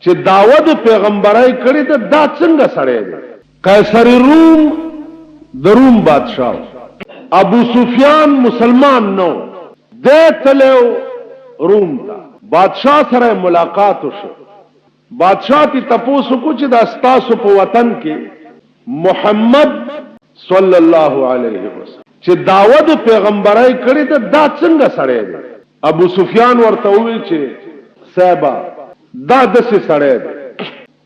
چې داود پیغمبرای کړی ته دا څنګه سړی دی؟ قیصر روم د روم بادشاہ ابو سفیان مسلمان نو دے تلو روم تا بادشاہ سره ملاقات وشو. بادشاہ تی تپوسو کو چې دا ستاسو په وطن کې محمد صلی الله علیه وسلم چې داود پیغمبرای کړی ته دا څنګه سړی دی؟ ابو سفیان ورته وویل چې صاحبہ دا داسې سړی دی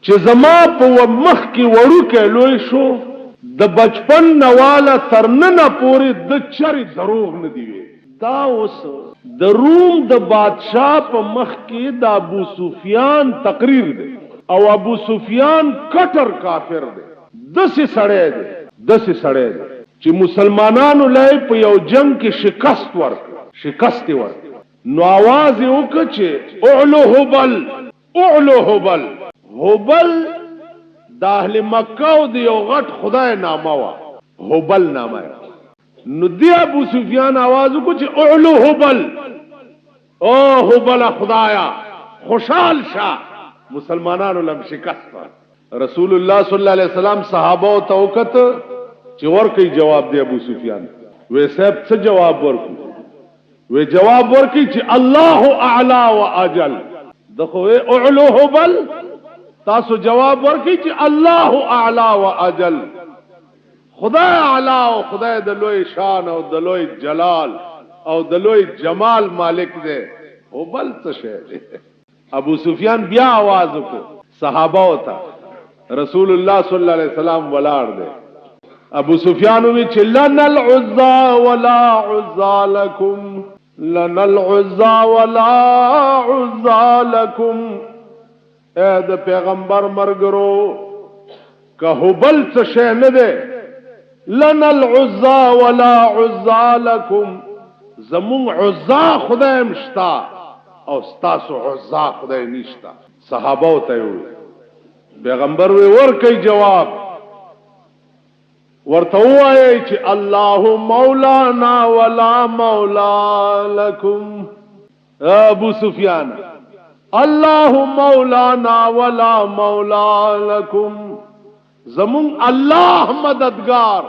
چې زما په مخ کې وړوکی لوی شو د بچپن نواله تر ننه پورې د چرې دروغ نه دی ویلی. دا اوس د روم د بادشاہ په مخ کې د ابو سفیان تقریر دی او ابو سفیان کټر کافر دی. داسې سړی دی چې مسلمانانو لای په یو جنگ کې شکست ورکړ نو आवाज یې وکړ چې اعلو هبل د اهل مکه او د یو غټ خدای نامه وا هبل نامه. نو دی ابو سفیان आवाज وکړ چې اعلو هبل او هبل خدایا خوشحال شه. مسلمانانو لم شکست رسول الله صلی الله علیه وسلم صحابه او توکت چې ورکي جواب دی ابو سفیان وې صاحب څه جواب ورکو؟ وې جواب ورکي چې الله اعلى واجل. دغه اعلو هبل تاسو جواب ورکي چې الله اعلى واجل. خدای اعلی او خدای د لوی شان او د لوی جلال او د لوی جمال مالک دی. هبل څه شی دی؟ ابو سفیان بیا आवाज وکړ صحابه وتا رسول الله صلی الله علیه وسلم ولاړ دی. ابو سفیان وی چې لنا العزى ولا عزى لكم لنا العزى ولا عزى لكم. اے د پیغمبر مرګرو که هبل څه شی نه دی لنا العزى ولا عزى لكم. زمون عزا خدای مشتا او ستاسو عزا خدای نشتا. صحابه ته وی پیغمبر وی ورکي جواب ورته وایي چې الله مولانا ولا مولا لكم. ابو سفیان الله مولانا ولا مولا لكم. زمون الله مددگار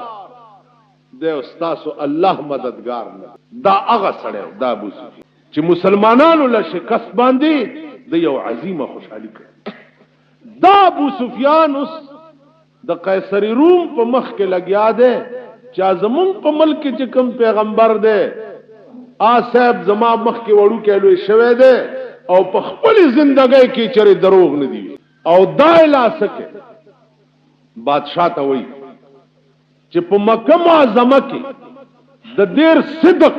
دی استاسو الله مددگار نه. دا هغه سره دا ابو سفیان چې مسلمانانو له شکست باندې د یو عظیمه خوشحالي کړ. دا ابو سفیان اوس د قیصر روم په مخ کې لګیا دی چې زمون په ملک کې کوم پیغمبر دی صاحب زما مخ کې وړو کې لوی شوی دی او په خپل ژوندۍ کې چره دروغ نه دی او دا لا سکه. بادشاہ ته وایي چې په مکه معظمه کې د ډېر صدق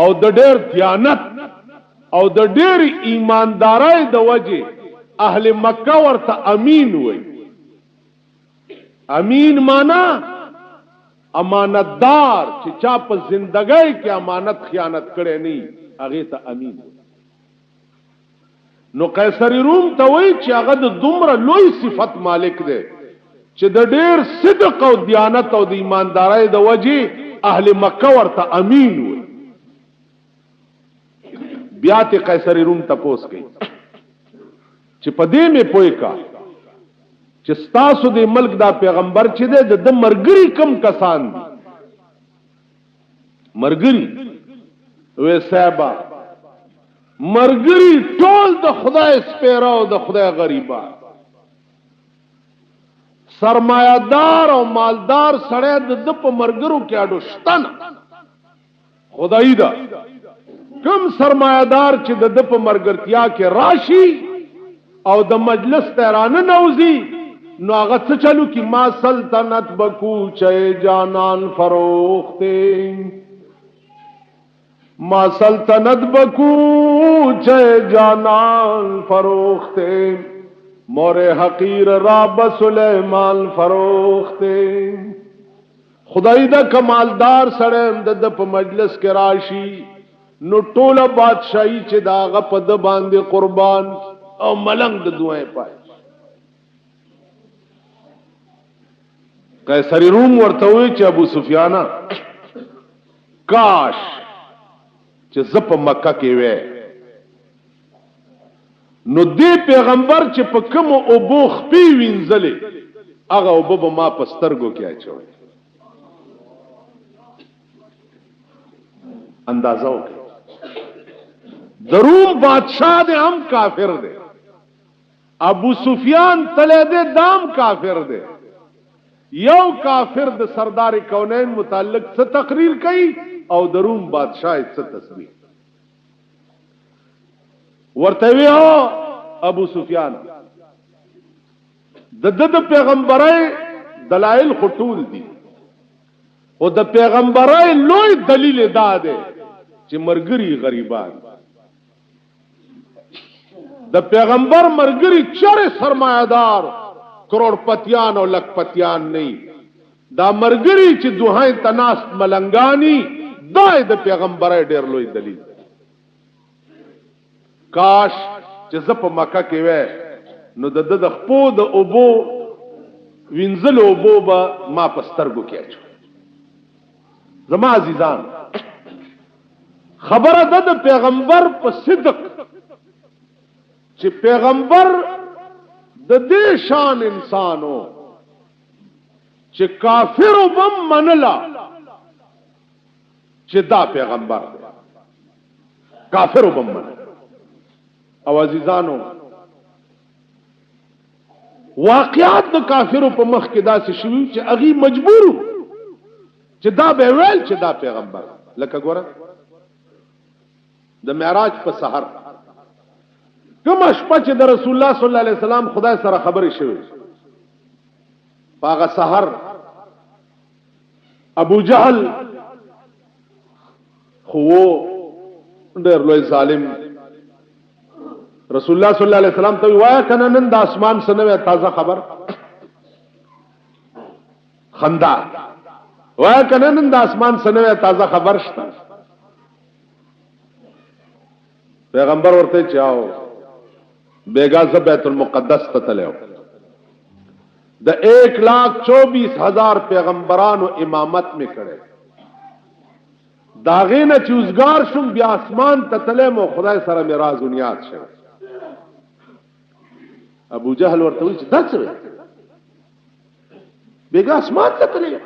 او د ډېر دیانت او د ډېر ایماندارۍ د وجه اهل مکه ورته امین وایي. امین معنا امانتدار چې چا په زندګۍ کې امانت خیانت کړي نه هغه ته امین. نو قیصر روم ته وایي چې هغه د دومره لوی صفت مالک دی چې د ډېر صدق او دیانت او د ایماندارۍ د وجه اهل مکه ورته امین وایي. بیا ته قیصر روم تپوس کوي چې په دې مې پوي کا چې ستاسو د ملک دا پیغمبر چې دی د مرګري کم کسان دي؟ مرګري وې صاحبہ مرګري ټول د خدای سپیره او د خدای غریبا سرمایدار او مالدار سړی د په مرګرو کې اډو شتن خدای دا کم سرمایدار چې د په مرګرتیا کې راشي او د مجلس تهران نوزي نو هغه څه چلو کی ما سلطنت بکو چه جانان فروخته ما سلطنت بکو چه جانان فروخته مور حقیر راب سلیمان فروخته. خدای دا کمالدار سره د په مجلس کې راشي نو ټوله بادشاہي چې داغه په د باندې قربان او ملنګ د دوه پای. قیصر روم ورته وی چې ابو سفیان کاش چې زپ مکه کې وې نو دې پیغمبر چې په کوم او بو خپې وینځلې هغه او به ما په سترګو کې اچوي. اندازه وکړه د روم بادشاہ دې هم کافر دی، ابو سفیان تله دې دام کافر دی. یو کافر د سردار کونین متعلق څه تقریر کوي او د روم بادشاہ څه تصویر ورته وی ابو سفیان د پیغمبرای دلایل خطول دي او د پیغمبرای لوی دلیل دا ده چې مرګري غریبان د پیغمبر مرګري چر سرمایدار کروڑپتیان او لکپتیان نه دا مرګري چې دوهای تناس ملنګانی دا د پیغمبرای ډیر لوی دلیل. کاش چې زه په مکه کې وې نو د خپو د اوبو وینځل اوبو به ما په سترګو کې اچو. زما عزیزان خبره ده د پیغمبر په صدق چې پیغمبر د دې شان انسانو چې کافر وبم منلا چې دا پیغمبر دی کافر وبم منلا. او عزیزانو واقعات د کافرو په مخ کې داسې شوي چې اغي مجبور چې دا به ویل چې دا پیغمبر. لکه ګوره د معراج په سحر کوم شپه چې د رسول الله صلی الله علیه وسلم خدای سره خبرې شوې هغه سحر ابو جهل خو ډېر لوی ظالم رسول الله صلی الله علیه وسلم ته وایا کنه نن د اسمان سنوي تازه خبر خندا وایا کنه نن د اسمان سنوي تازه خبر شته. پیغمبر ورته چاو بیگا ز بیت المقدس ته تلو د 1,24,000 پیغمبرانو امامت می کړي داغه نه چوزګار شوم بیا اسمان ته تلم خدای سره میراث بنیاد شه. ابو جهل ورته وی چې دا څه بیگا اسمان ته تللی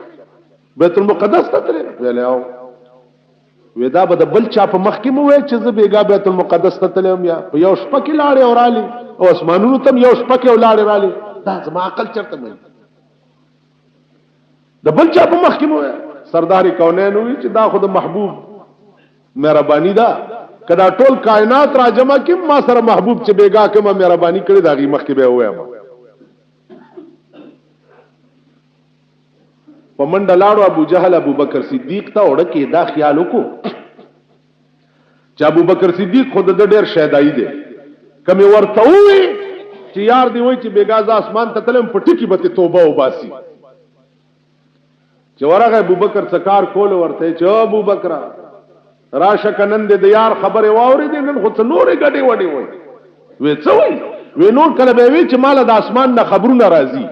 بیت المقدس ته تللی ویلو ودا به د بل چا په مخ کې مو وای چې زه بیگا بیت المقدس ته تلم یا په یو شپه کې لاړې اورالي او اسمانونو ته یو شپه کې ولاړې رالي دا زما عقل چرته مې د بل چا په مخ کې مو سردار کونین وی چې دا خود محبوب مهرباني ده کدا ټول کائنات را جمع کیم ما سره محبوب چې بیگا کما مهرباني کړی دا غي مخ کې به وایم. پمنډ لاړو ابو جهل ابو بکر صدیق ته وړه کې دا خیال وکړو چې ابو بکر صدیق خود د ډېر شهدايي دی کمه ورته وي چې یار دی وای چې بیگا ز اسمان ته تلم پټی کې به توبه وباسي. چې ورغه ابو بکر څکار کول ورته چې ابو بکر راشه کنن د یار خبره واوري دي نن خو څه نورې غډي وډي وای وې څه وای وې نور کله به وی چې مال د اسمان نه خبرونه راځي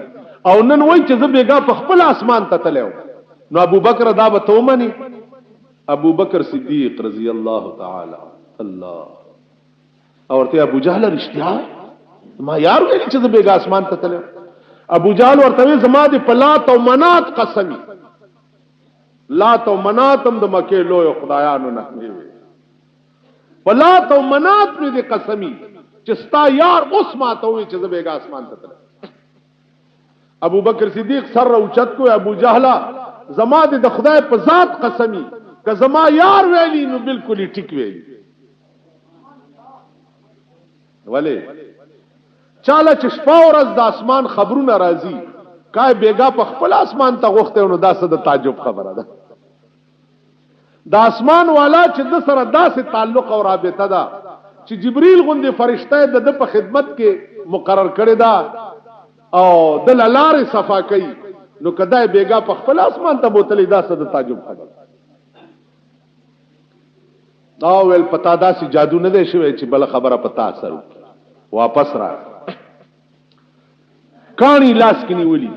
او نن وای چې زه بیگا په خپل اسمان ته تلو. نو ابو بکر دا به تو مني ابو بکر صدیق رضی الله تعالی الله اورته ابو جهل رښتیا ما یار ویل چې زه بیگا اسمان ته تلو. ابو جهل ورته زما د پلات او منات قسمی لات او منات هم د مکه لوی خدایانو نه وي پلات او منات مې د قسمی چې ستا یار اوس ما ته وي چې زه بیگا اسمان ته تلم. ابو بکر صدیق سر اوچت کو ابو جهل زما د خدای په ذات قسمی که زما یار ویلی نو بالکل ټیک ویلی ولی چاله چې شپه ورځ د اسمان خبرونه راځي کای بیگا په خپل اسمان ته غوښته نو دا څه د تعجب خبره ده. د اسمان والا چې د سره داسې تعلق او رابطه ده چې جبرئیل غوندې فرشته د په خدمت کې مقرر کړی ده او د لارې صفا کوي نو کدای بیگا په خپل اسمان ته بوتلې دا څه د تعجب خبره دا ول پتا دا سي جادو نه دی شوی چې بل خبره پتا اثر واپس را کانی لاس کې نیولې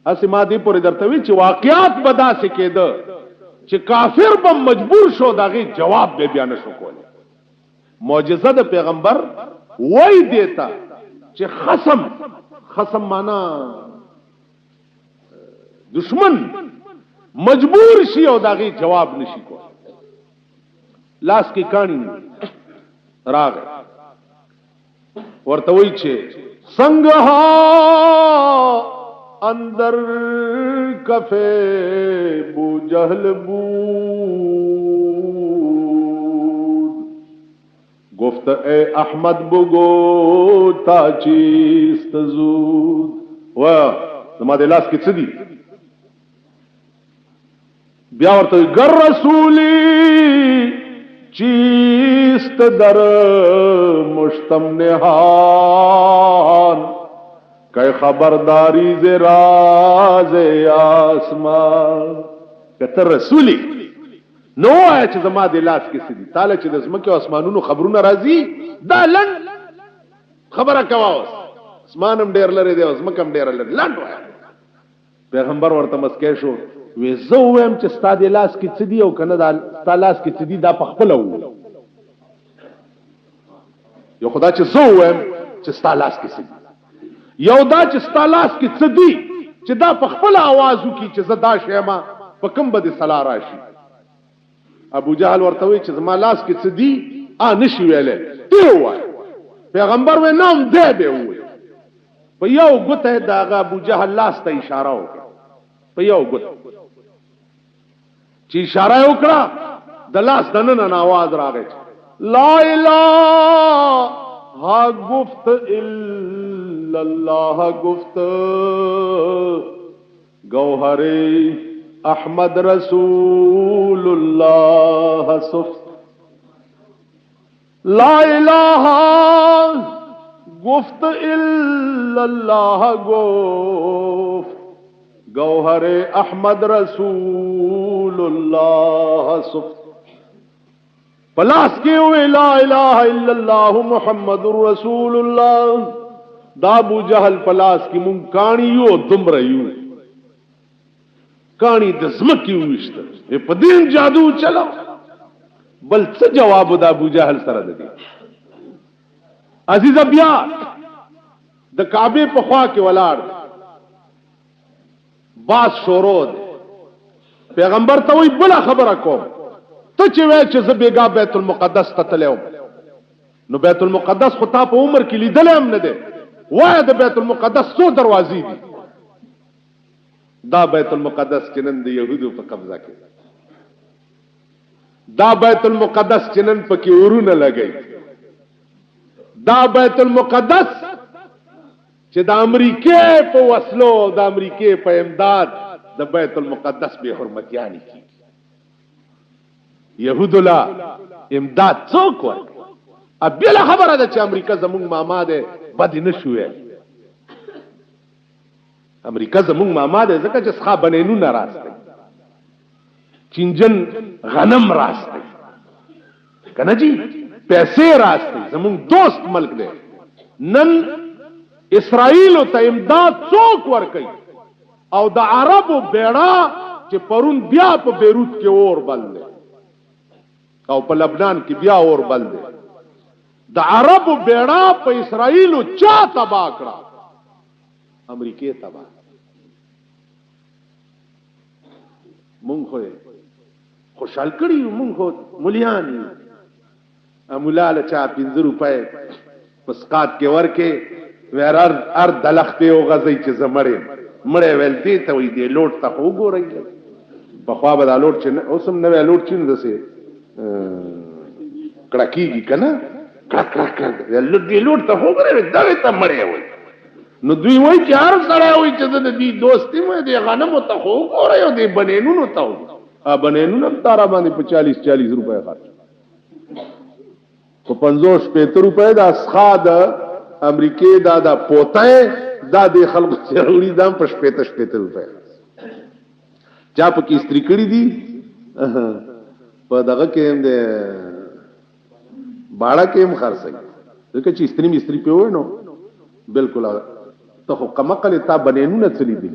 اسی ما دې پورې درته وی چې واقعات بدا سي کېده چې کافر به مجبور شو داغه جواب به بیان شو کول. معجزه د پیغمبر وای دیتا چې خصم معنا دشمن مجبور شي او داغي جواب نشي کو لاس کې کانی راغ ورته وای چې څنګه اندر کفے بو جہل بود گفت اے احمد بگو تا چیست زود و زما د لاس کې څه دي بیا ورته گر رسولی چیست در مشتم نهان کہ خبرداری ز راز آسمان کتر رسولی نو آیا چې زما د لاس کې سدي تعالی چې د زمکه او اسمانونو خبرونه راځي دا لن خبره کواوس اسمانم ډیر لري دی او زمکه هم ډیر لري لن پیغمبر ورته مسکه شو وې زه ویم چې ستا د لاس کې څه دي او کنه دا ستا لاس کې څه دي دا په خپل وو یو خدا چې زه ویم چې ستا لاس کې څه دي یو دا چې ستا لاس کې څه دي چې دا په خپل आवाज وکي چې زه دا شیما په کوم بده صلا راشي ابو جهل ورته وی چې زما لاس کې څه دي نشي ویلې دی وای پیغمبر و نام دی به وای په یو ګوته دا ابو جهل لاس ته اشاره وکړه په یو ګوته چې اشاره وکړه د لاس دننه आवाज راغی لا اله گفت الا اللہ گفت گوہر احمد رسول اللہ صفت لا الہ گفت الا اللہ گفت گوہر احمد رسول اللہ صفت پلاس کے ہوئے لا الہ الا اللہ محمد رسول اللہ دا ابو جہل پلاس کی مون کانی یو دمر یو کانی د زمکی وشت په دین جادو چلو بل څه جواب د ابو جهل سره دی عزیز بیا د کعبه په خوا کې ولاړ باس شورود پیغمبر ته وی بل خبره کوم ته چې وای چې زه بیګا بیت المقدس ته تلم نو بیت المقدس خو تا په عمر کې لیدل هم نه دی وای د بیت المقدس څو دروازې دي دا بیت المقدس چې نن د يهودو په قبضه کې دا بیت المقدس چې نن پکې ورونه لګي دا بیت المقدس چې د امریکای په وسلو د امریکای په امداد د بیت المقدس به حرمتیانی کی یهود لا امداد څوک ورک ابل خبره ده چې امریکا زموږ ماما ده بد نه شوې امریکا زموږ ماما ده ځکه چې ښا بنینو نه راسته چنجن غنم راسته کنه جی پیسې راسته زموږ دوست ملک ده نن اسرائیل ته امداد څوک ورکي او د عربو بیڑا چې پرون بیا په بیروت کې اور بل ده او په لبنان کې بیا اور بل دی د عربو بیڑا په اسرائیلو چا تبا کړه امریکای تبا مونږ خو خوشحال کړي مونږ خو مليان مولا چا 50 روپے پسقات کې ورکه ورار ار دلخته او غزي چې زمړې مړې ولتي ته وي دی لوټ ته وګورئ په خوا به دا لوټ چې اوسم نه لوټ چې نه دسه کړکیږي کنه کړک دې لوټ ته وګورئ دا ته مړې وي نو دوی وای چې هر سره وای چې د دې دوستي مې د غنم ته وګورئ او دې بنینونو ته بنینونو تارا باندې په 40 روپے خرچ په 50 روپے د اسخا د امریکای دا پوتای دا د خلکو ضروري دام په 50 روپے چا په کې استری کړی دي په دغه کې هم د باړه کې هم خرڅي ځکه چې استری په وای نو بالکل ته خو کمقل تا بنینونه چلی دي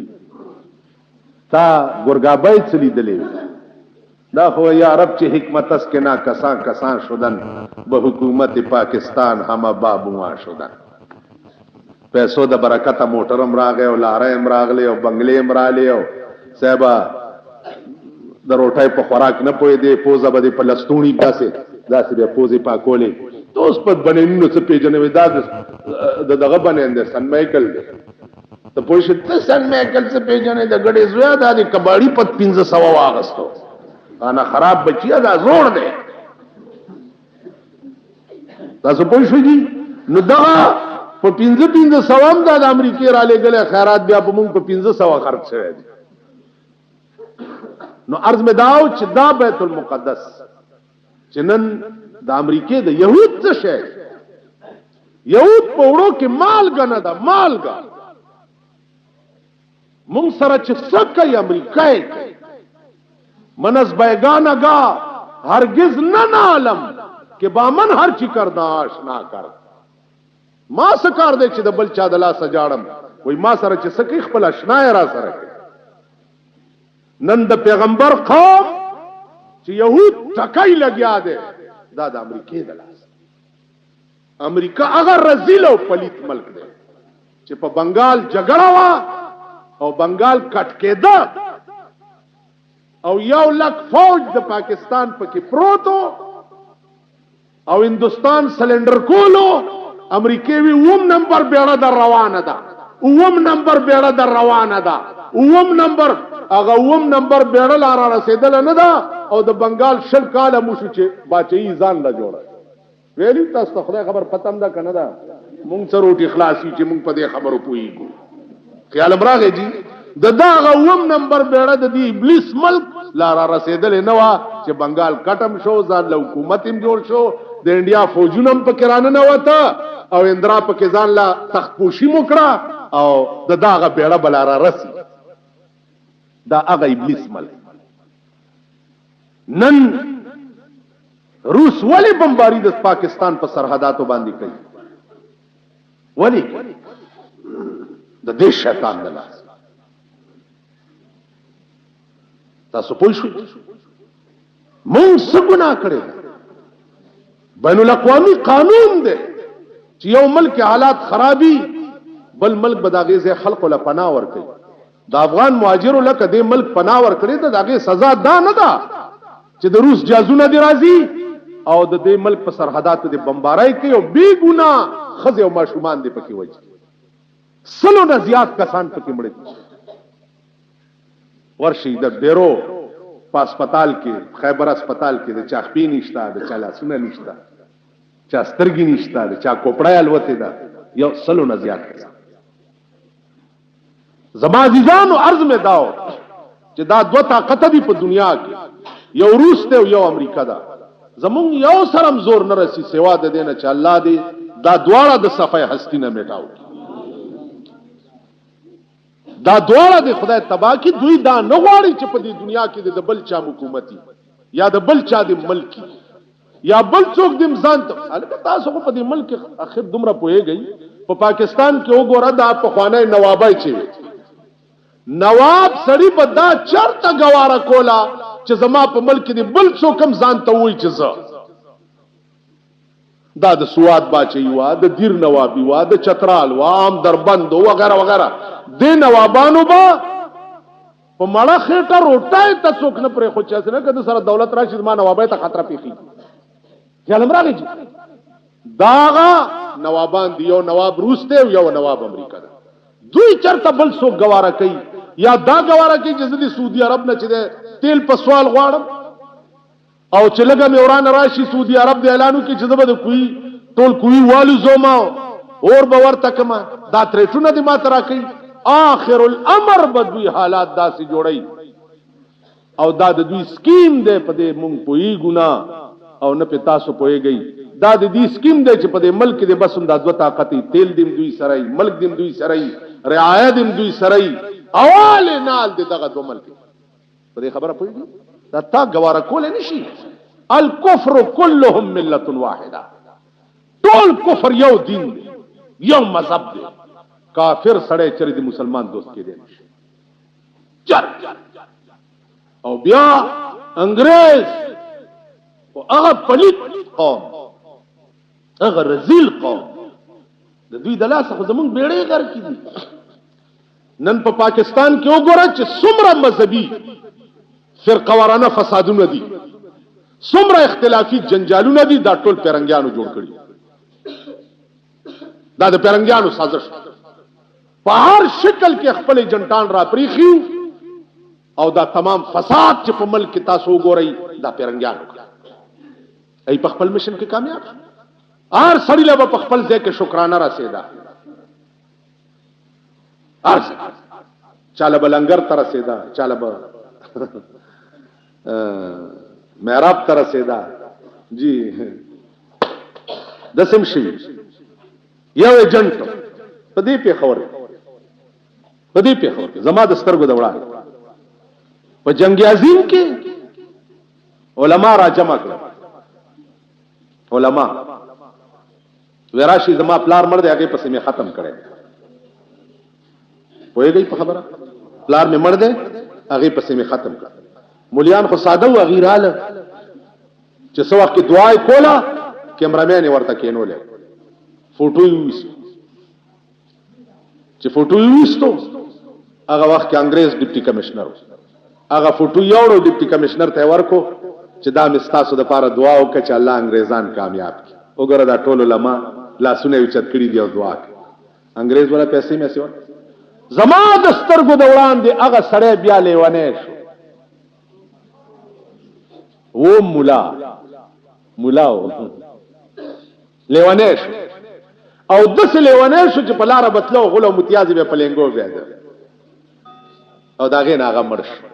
تا ګورګابای چلی دي دا خو یا رب چې حکمت است که نا کسان کسان شدن به حکومت پاکستان همه بابوان شدن. پیسو د برکته موټرم راغی او لاریم راغلی او بنگلیم رالی او صاحبه د روټۍ په خوراک نه پوهېدې پوزه به دې په لستوڼي داسې بیا پوزې پاکولې ته اوس په بنینونو څه پېژنې دا د دغه بنین دی سن مایکل دی ته پوه شې ته سن مایکل څه پېژنې د ګډې زویا دا د کباړي په 1500 واغستو انا خراب بچیا دا زوړ دی تاسو پوه شئ دي نو دغه په 1500 هم دا د امریکې را لېږلی خیرات بیا په موږ په 1500 خرڅ شوی دی. نو عرض مې دا و چې دا بیت المقدس چې نن د امریکې د یهود څه شی یهود په وړو کې مالګه نه ده مالګه موږ سره چې څه کوي امریکا یې کوي منس بیگانگا ہرگز نہ نالم کہ بامن ہر چی کردہ آشنا کر ما سکار دے چی دا بل چا دلا سجاڑم وی ما سر چی سکی خپل اشنای را سر کے نند پیغمبر قوم چی یہود ٹکائی لگیا دے دا امریکی دلا امریکا اگر رزیل او پلیت ملک دے چی پا بنگال جگڑا وا او بنگال کٹ کے دا او 1 لک فوج د پاکستان پکې پروتو او هندستان سلندر کولو امریکای وی 9 نمبر بیړه در روانه ده 9 نمبر بیړه در روانه ده 9 نمبر هغه 9 نمبر بیړه لار رسیدل نه ده او د بنگال شل کاله موشو چې باچې ځان لا جوړه ویلی تاسو خدای خبر پتم ده کنه ده مونږ سره روټي خلاصي چې مونږ په دې خبرو پويګو خیال امراغه جی د داغه 9 نمبر بیړه د دې ابلیس ملک لارا رسیدل نه وا چې بنگال کټم شو ځان له حکومت هم جوړ شو د انډیا فوجونم په کرانه نه وته او اندرا په کې ځان لا تخت پوشي موکړه او د داغه بیړه بلارا رسی دا هغه ابلیس ملک نن روس ولی بمباری د پاکستان په سرحداتو باندې کوي ولی د دې شیطان نه لاس تاسو پوه شئ مونږ څه ګناه کړی بین الاقوامی قانون دی چې یو ملک حالات خرابي بل ملک به د هغې ځای خلقو له پناه ورکوي د افغان مهاجرو لکه دې ملک پناه ورکړې ده د هغې سزا دا نه ده چې د روس جازونه دې راځي او د دې ملک په سرحداتو دې بمبارۍ کوي او بې ګناه ښځې او ماشومان دې پکې وجي 100 نه زیات کسان پکې مړه دي ورشي د ډیرو په هسپتال کې خیبر هسپتال کې د چا خپې نشته د چا لاسونه نشته چا سترګې نشته د چا کوپړی الوتې ده یو 100 نه زیات کسان زما عزیزانو عرض میں داو چې دا 2 طاقت دي په دنیا کې یو روس ته او یو امریکا ده زمون یو سرم زور نه رسی سوا د دینه چې الله دې دا دواړه د صفای هستی نه میټاو دا دواړه د خدای تبا کی دوی دا نه غواړي چې په دې دنیا کې د بل چا حکومتي یا د بل چا د ملکی یا بل څوک د ځان ته البته تاسو په دې ملک اخر دومره پوهیږئ په پاکستان کې وګوره دا په خوانه نوابای چي نواب سړی په دا چرته گواره کولا چې زما په ملک دی بل څوک هم ځان ته وای چې زه دا د سواد باچي وا د دیر نوابي وا د چترال وا عام دربند وغیرہ وغیرہ د نوابانو با په مړه خېټه روټای ته څوک نه پرې خو چې نه کده سره دولت راشي ما نوابای ته خطر پیخي خیال راغی داغه نوابان دی یو نواب روس ته یو نواب امریکا ده دوی چرته بل څوک گواره کوي یا دا گواره کوي چې د سعودي عرب نه چې تیل په سوال غواړم او چې لګه مې ورانه راشي سعودي عرب د اعلانو کې چې زبر کوي ټول کوي والو زوما اور باور تکما دا ترټونه دي ما ترا کوي آخر الامر بدوی حالات داسې جوړي او دا د دوی سکیم دی په دې مونږ پوي ګنا او نه په تاسو پويږي دا د دې سکیم دی چې په دې ملک کې بس دا 2 طاقتي تیل دیم دوی سره ملک دیم دوی سره رعایت دیم دوی سره اول نال دغه 2 ملک په دې خبره پويږي دا تا گواره کول نشي الکفر كلهم مله واحده ټول کفر یو دین دی یو مذهب دی کافر سړی چر دي مسلمان دوست کې دي چر او بیا انګريز او هغه پلیت قوم، هغه رذیل قوم، د دوی د لاسه خو زمونږ بیړۍ غر کی دي. نن په پاکستان کې وګوره چې څومره مذهبي فرقه وارانه فسادونه دي، څومره اختلافي جنجالونه دي، دا ټول پیرنګیانو جوړ کړي. دا د پیرنګیانو سازش په هر شکل کې خپل جنټان را پریخي، او دا تمام فساد چې په ملک کې تاسو وګورئ دا پیرنګیانو ای په خپل مشن کې کامیاب. هر سړی له په خپل ځای کې شکرانه رسیدا، هر چاله بلنګر تر رسیدا، چاله به محراب تر رسیدا. جی دسم شي یو ایجنټ په دې پیښور کې زما د سترګو د وړاندې په جنگ عظیم کې علما را جمع کړل. علما وراشي زما پلار مړ دی، هغه پسې مې ختم کړي. وایي په خبره پلار مې مړ دی، هغه پسې مې ختم کړ. مولیان خو ساده و، غیراله چې څو وخت دعا کوله، کیمرامین ورته کینولې، فوټو یې وست. چې فوټو یې وستو هغه وخت کې انګريز ډیپټي کمشنر، هغه فوټو یوړو ډیپټي کمشنر ته ورکو چې دا مستاسو د پاره دعا وکړه چې الله انګريزان کامیاب کړي. وګوره دا ټول علما لاسونه یې چت کړي دی او دعا کوي. انګريز ولا پیسې مې سیو زما د سترګو د وړاندې هغه سړی بیا لیونی شو. و مولا لیونی شو، او داسې لیونی شو چې په لاره بتلو غلو متیازې به په لینګو بیاده، او د هغې نه هغه مړ شو.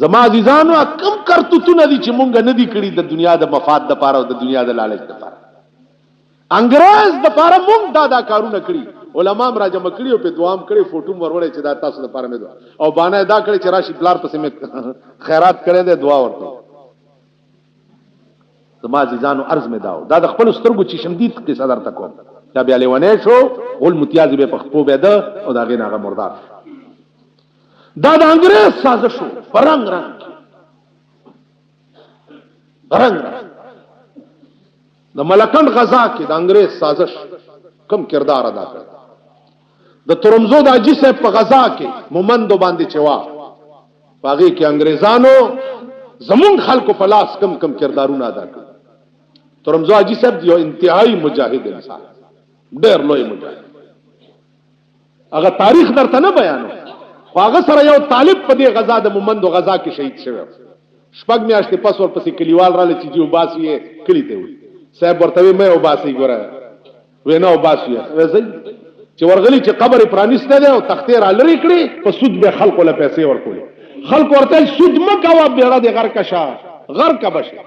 زما عزیزانو کم کرتوتونه دي چې مونږ نه دي کړي د دنیا د مفاد دپاره او د دنیا د لالچ دپاره. انګریز دپاره مونږ دا کارونه کړي، علما م راجمع کړي او په دعام کړي، فوټو م وروړی چې دا تاسو دپاره مې دعا، او بانه دا کړی چې راشي پلار پسې مې خیرات کړی دی، دعا ورته. زما عزیزانو عرض مې داو دا د خپلو سترګو چې شمدید قصه درته کوم. دا بیا لیونی شو، غول متیازې به په خپو بیده او د هغې نه هغه مردار شو. دا د انګریز سازش شو په رنګ د ملکن غزا کې د انګریز سازش کم کردار ادا کړ. د ترمزو د حاجي صاحب په غزا کې مومندو باندې چې وا په هغې کې انګریزانو زمونږ خلکو په لاس کم کردارونه ادا کړ. ترمزو حاجي صاحب یو انتهایی مجاهد انسان، ډېر لوی مجاهد. هغه تاریخ درته نه بیانو، خو هغه سره یو طالب په دې غزا د مومندو غزا کې شهید شوی. شپږ میاشتې پس ورپسې کلیوال راله چې جي وباسي یې کلي ته وي. صاحب ورته وی مې وباسئ، ګوره وی نه وباسو یې چې ورغلي چې قبر یې پرانیستی دی او تختې را لرې کړې، په سود به خلکو له پیسې ورکولې. خلکو ورته سود مه کوه، بیړه دې غرقه شه، غرقه به شي،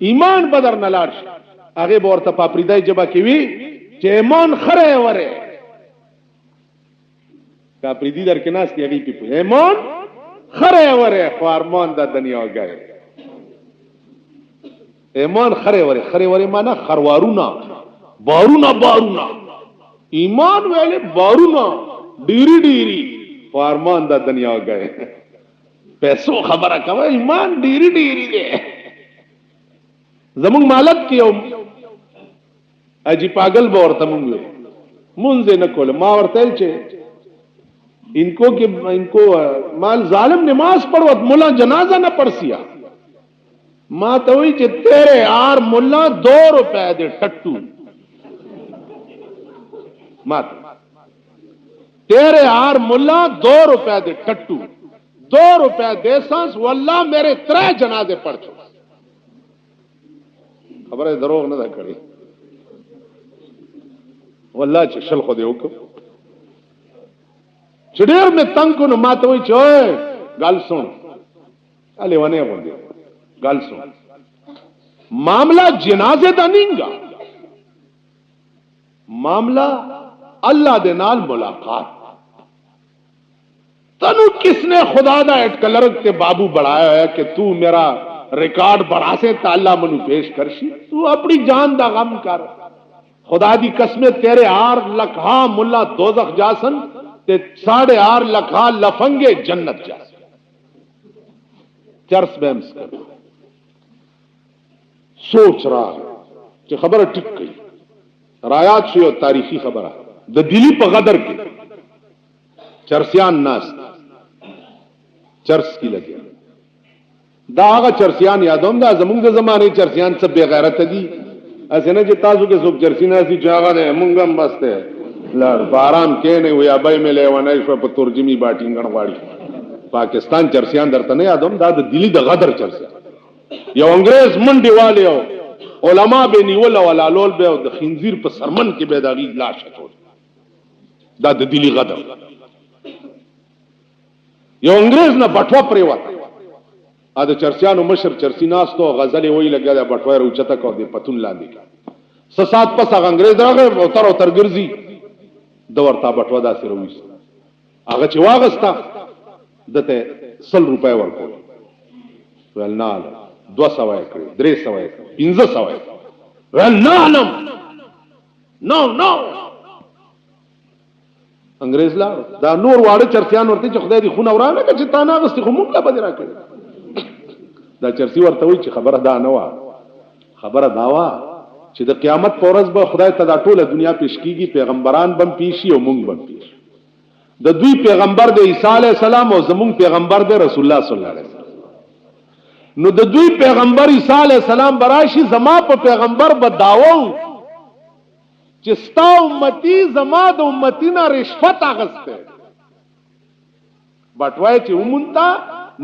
ایمان به در نه لاړ شي. هغې به ورته په اپریدی ژبه کې وي چې ایمان خره ورې که اپریدي در کې ناست دی هغې پې پوهېږي، ایمان خره ورې خو ارمان د دنیا گئے. ایمان خره ورې مانا خروارونه، بارونه، ایمان ویلې بارونه ډیری خو ارمان د دنیا گئے. پیسو خبره کوه، ایمان ډیری دی. زمونږ مالک کې یو اجی پاگل به ورته مونږ مونځ نه کوله. ما ورته چې इनको माल जालिम नमाज पढ़वत मुला जनाजा न पढ़सिया। मां तो वही कि तेरे यार मुल्ला 2 रुपए दे टट्टू, मात तेरे यार मुल्ला 2 रुपए दे टट्टू, 2 रुपए दे सांस वल्ला मेरे 3 जनाजे पढ़ चुका। खबर है दरोग न था करी वल्ला चल खुद चिड़ेर में तंग को न मात हुई चोए गल सुन अले वने बोंदे गल सुन मामला जनाजे दा नहींगा, मामला अल्लाह दे नाल मुलाकात। तनु किसने खुदा दा एटकलर ते बाबू बढ़ाया है कि तू मेरा रिकॉर्ड बढ़ा से ताला मनु पेश करशी। तू अपनी जान दा गम कर, खुदा दी कसमें तेरे 8 लखा मुल्ला दोजख जासन ते 8.5 लखा लफंगे जन्नत जा। چرس به مسکر سوچ را چې خبره ټیک کړي رایات شو تاریخی خبره د دلی په غدر کې چرسیان ناس چرس کی لګي دا هغه چرسیان یادوم دا زمونږ د زمانه چرسیان څه بے غیرت دي اسنه چې تاسو کې څوک چرسی ناسي چې هغه مونږ هم بسته لړ باران کې نه ویا به ملي ونه شو په ترجمي باټینګن غواړي پاکستان چرسیان درته نه یادوم دا د دلی د غدر چرسیان یو انګريز منډي والو علما به نیول ولا لول به د خنزیر په سرمن کې به داغي لاش چول دا د دلی غدر یو انګريز نه بټوا پرې وته ا د چرسیانو مشر چرسی ناستو غزل وی لګا د بټوای روچته کو د پتون لاندې کا سات پس هغه انګريز راغی او تر ګرځي د ورتا بټوا داسې رويس هغه چې واغستا دته 100 روپے ورکول ولنال 200 کړی 300 1500 ولنالم نو انګريز لا دا نور واړه چرسیان ورته چې خدای دې خونه ورانه چې تا نه غستې خو موږ لا بدرا کړ دا چرسی ورته وی چې خبره دا نه و خبره دا و چې د قیامت پر ورځ به خدای ته دا ټوله دنیا پیش کیږي پیغمبران بم پیشي او مونږ بم پیش د دوی پیغمبر د عیسی علی السلام او زمونږ پیغمبر د رسول الله صلی الله علیه وسلم نو د دوی پیغمبر عیسی علی السلام براشي زما په پیغمبر بداوو چې ستا امتی زما د امتینا رشوت اغسته بټوای چې ومنتا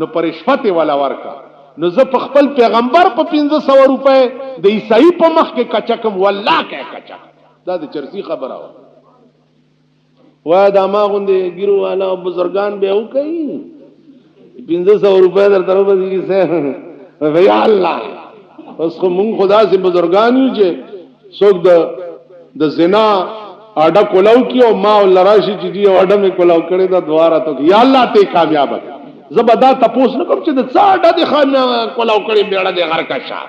نو پر رشوت ولا ورکا نو زه په خپل پیغمبر په 1500 روپے د عیسائی په مخ کې کچکم والله کې کچک دا د چرسی خبره و دا ما غوندې ګیرو والا بزرگان به او کوي 1500 روپے در طرف دي سه یا الله اوس خو مونږ خدا سي بزرگان یو چې څوک د زنا اډه کولاو کیو ما لراشي چې دی اډه مې کولاو کړي دا دواره ته یا الله ته کامیاب زبدا تاسو نه کوم چې د څاډه د خان کولاو کړي بیړه د غر کا شاه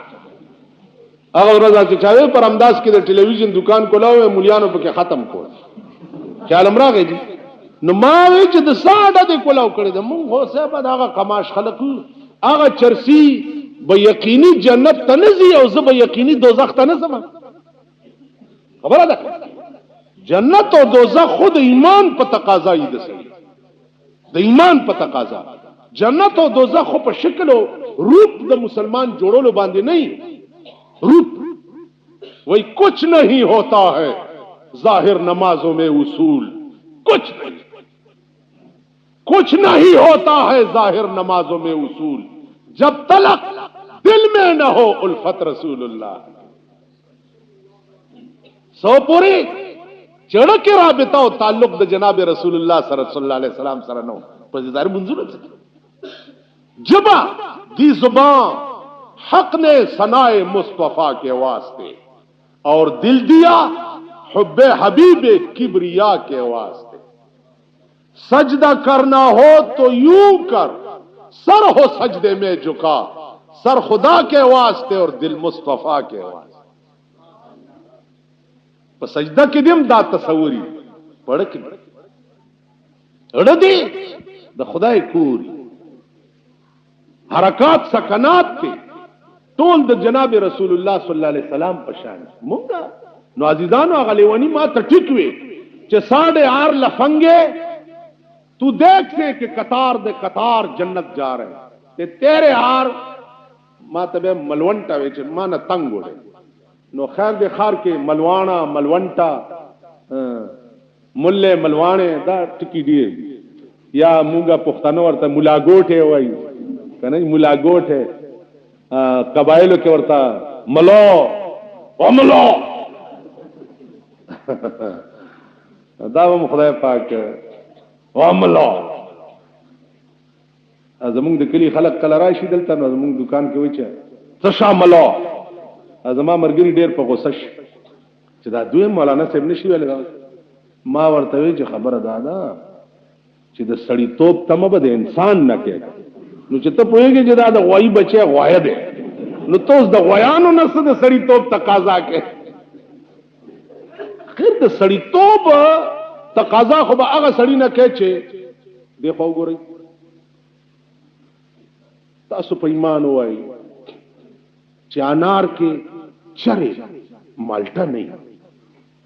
هغه ورځ چې چاوي پر امداز کې د ټلویزیون دکان کولاو مليانو په کې ختم کړ خیال امراغه دي نو ما وی چې د څاډه د کولاو کړي د مونږ هو صاحب هغه قماش خلق هغه چرسی به یقیني جنت ته نزي او زه به یقیني دوزخ ته نه زما خبره ده جنت او دوزخ خود ایمان په تقاضا یې د سړي د ایمان په تقاضا جنت او دوزخ په شکل او روپ د مسلمان جوړولو باندې نه روپ وہی کچھ نہیں ہوتا ہے ظاہر نمازوں میں اصول کچھ نہیں ہوتا ہے ظاہر نمازوں میں اصول جب تلق دل میں نہ ہو الفت رسول اللہ سو پوری چڑک رابطہ او تعلق د جناب رسول اللہ صلی اللہ علیہ وسلم سره نو پزیدار منظور جبا دی زبان حق نے ثنائے مصطفیٰ کے واسطے اور دل دیا حب حبیب کبریا کے واسطے سجدہ کرنا ہو تو یوں کر سر ہو سجدے میں جھکا سر خدا کے واسطے اور دل مصطفیٰ کے واسطے سجدہ کې دیم دا تصوري پړه کې اړه دي د خدای کور حرکات سکنات ته ټول د جناب رسول الله صلی الله علیه وسلم په شان مونږ نو عزیزانو غلیونی ما ته ټیکوي چې 8.5 لفنګه تو دیکھ سے کہ قطار دے قطار جنت جا رہے تے تیرے ہار ما ته ملونټا وچ ما نه تنگ وړي نو خیر دے خار کې ملوانا ملونٹا ملے ملوانے دا ټکی دی یا مونږه پښتنو ورته مولا ګوټه وای کنه مولا ګوټه قبایلو کې ورته ملو وملو دا هم خدای پاک وملو زمونږ د کلی خلک کله راشي دلته نو زمونږ دکان کې وچه څه شاملو ازما مرګري ډېر په غوسه شي چې دا دوی مولانا صاحب نشي ویل ما ورته وی چې خبره ده چې د سړی توپ تمه به د انسان نه کې نو چې ته پوهیږي چې دا د غوای بچي غوای ده نو توس د غویانو نه څه د سړی توپ تقاضا کې خیر د سړی توپ تقاضا خو به هغه سړی نه کې چې دی خو ګوري تاسو په ایمان وای چې انار کې چره مالټا نه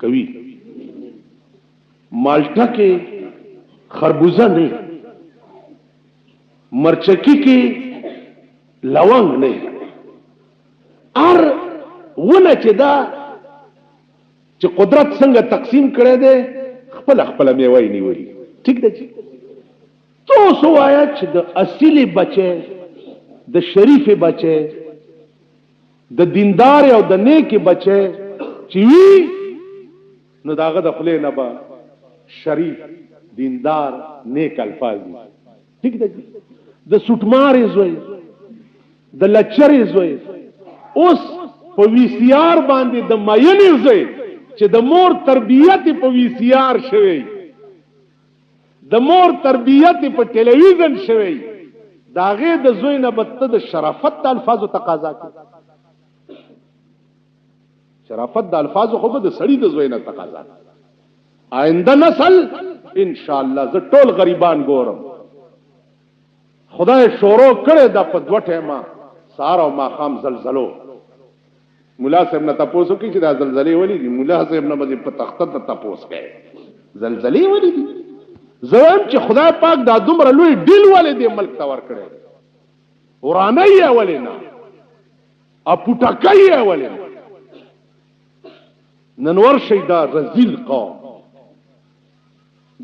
کوي، مالټا کې خربوزه نه، مرچکی کې لونګ نه، ار ونه چې دا چې قدرت څنګه تقسیم کړي دي خپل خپل میوه نیولي. ٹھیک ده تو سو آیا چې د اصلي بچي د شریف بچي د دیندار او د نیک بچي چې وی نو داغه د خپل نه با شریف دیندار نیک الفاظ دي. ٹھیک ده د سټمارې زوی د لچرې زوی اوس په وی سی آر باندې د ماینې زوی چې د مور تربیت په وی سی آر شوی، د مور تربیت په ټلویزیون شوی، داغه د زوی نه بته د شرافت د الفاظو تقاضا کوي. شرافت د الفاظو خو به د سړی د زوی نه تقاضا کوي. آینده نسل ان شاء الله ز ټول غریبان ګورم. خدای شورو کړي د په دوه ټیمه سار او ماخام زلزلو. مولا صاحب نه تاسو کې چې دا زلزلې ولې دي، مولا صاحب نه به په تخته ته تاسو کوي زلزلې ولې دي. زم چې خدای پاک دا دومره لوی ډیل ولې دی ملک ته ور کړی، ورانه یې ولې نه اپوټکای یې ولې نه. نن ورشي دا رذیل قوم،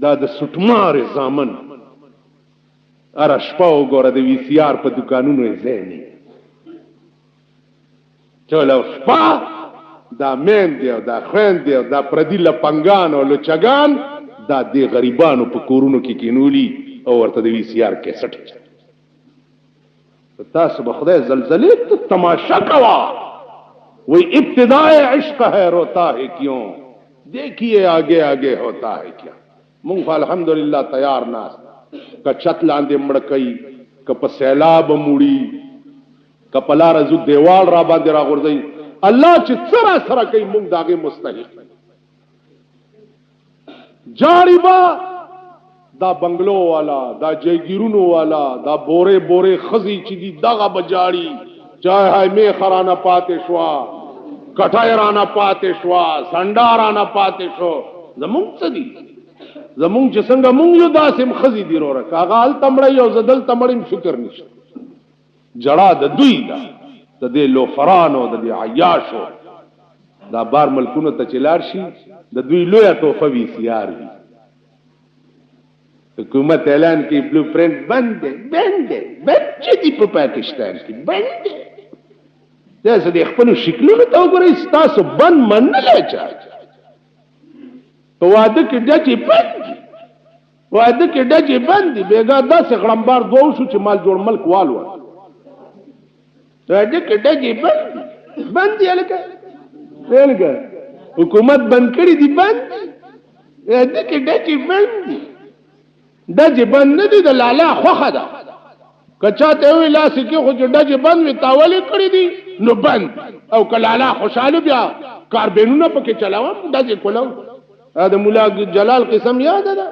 دا د سټمار زامن اره شپه وګوره د وی سی آر په دکانونو یې ځای چلو شپه دا مین دی او دا خوین دی او دا پردی لپنګان او لچگان دا دی غریبانو په کورونو کې کینولی او ورته د وی سی آر کیسټ. تاسو به خدای زلزلې ته تماشا کوا وہی ابتداء عشق ہے روتا ہے کیوں دیکھیے آگے آگے ہوتا ہے کیا. مونږ الحمدللہ تیار ناس که چت لاندې مړکئی که په سیلاب موړي که په لار زو دیوال را باندې را غورځي الله چې سره سره کوي مونږ داغه مستحق. جاړي با دا بنگلو والا دا جیګیرونو والا دا بوره بوره خزي چې دي دغه بجاړي چاہے هاي می خرانه پاتې شوا کټای رانه پاتې شوا سندارانه پاتې شو زمونږ څه دي زمونږ چې څنګه مونږ یو داسې خزي دی وروره کاغال تمړی او زدل تمړم فکر نشته. جړه د دوی دا د دې لوفرانو د دې عیاشو دا بار ملکونو ته چلار شي د دوی لوی توفه وی سی آر وی. حکومت اعلان کی بلو پرنٹ بند بچه دی په پاکستان کې بند دا څه د خپل شکلونو ته وګورئ تاسو بند منلای چا په واده کې ډچې بند واده کې ډچې بند بیګا داسې غړمبار دوه شو چې مال جوړ ملک والو واده کې ډچې بند یلکه حکومت بند کړی دی بند واده کې ډچې بند ډچې بند نه دي د لالا خوخه ده کچاته وی لاس کې خو ډچې بند وی تاولې کړی دي نو بند او کلالا خوشاله بیا کاربینونه پکې چلاوم ډچې کولاو. دا مولا جلال قسم یاد ده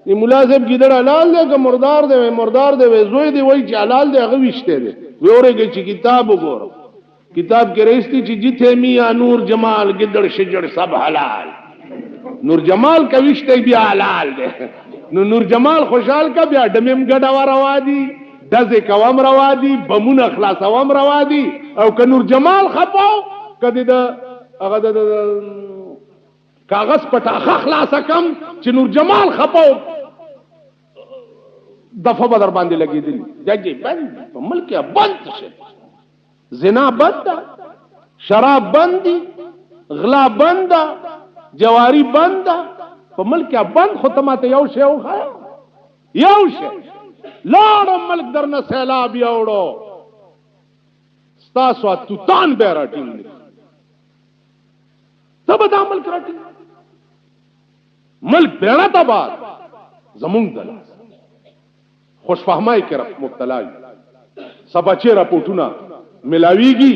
یہ مولا صاحب گیدڑ حلال دے کہ مردار دے مردار دے زوی دی وہی چې حلال دے هغه وشته دي وورېږي چې کتاب وګورو کتاب کې رئیستی چې جته میا نور جمال گیدڑ شجر سب حلال نور جمال کا وشته بیا حلال دے نو نور جمال خوشحال کا بیا دمم ګډا وروا دي دزه کوم روا دي بمون اخلاص اوم روا دي او ک نور جمال خپاو کدی دا هغه د کاغذ پټاخه خلاص کم چې نور جمال خپاو دفعه بدر باندې لګیدلی ججې بند په ملک بند شه زنا بند شراب بند غلا بند جواری بند په ملک بند ختمه یو شی او خا یو شی لاړ ملک درنه سیلاب یوړو ستاسو توتان به راټینګ تب دا ملک راټینګ ملک بیڑا تباد زمون دل خوش فهمای کې مبتلا سبا چې راپورټونه ملاویږي